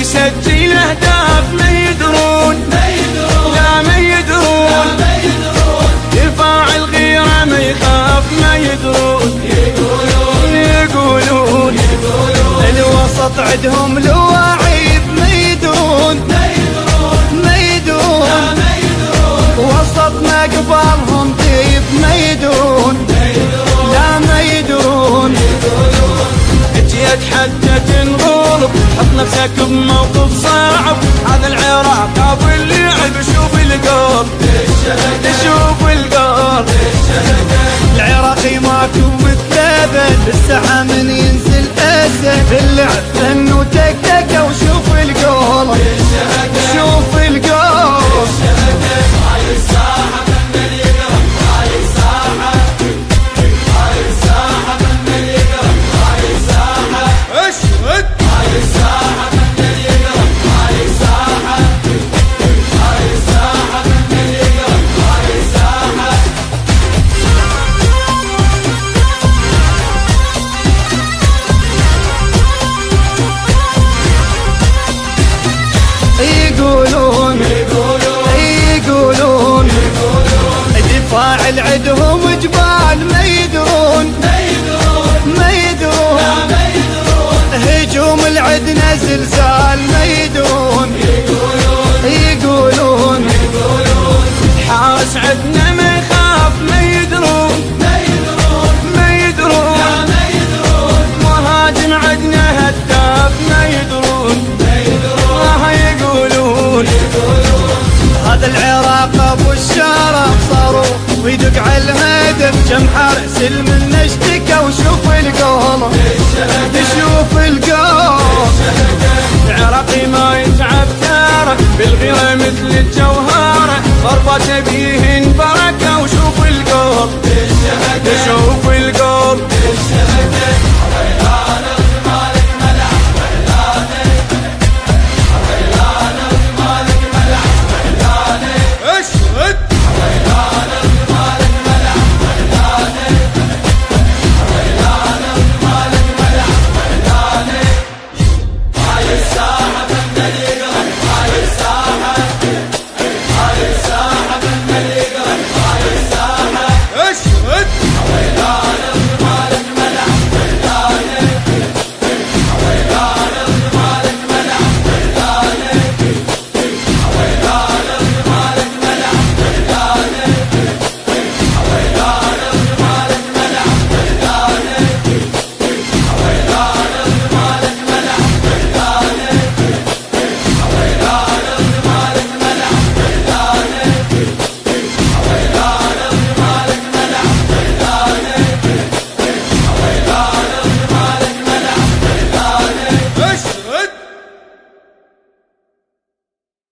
ويسجل اهداف ما يدرون لا ما يدرون دفاع الغيرة ما يخاف ما يدرون يقولون الوسط عندهم لواعيب ما يدرون وسطنا قبالهم طيب ما يدرون لا ما يدرون جيت حتى تنغلب حط نفسك بموقف صعب هذا العراق ابو اللعب شوف القلب شوف القلب العراقي ماكو مثله بالساحة من ينزل اسد اللعب فن وتكتكه وشوف القلب شوف القلب دفاع العدهم جبال ما يدرون هجوم العدنا زلزال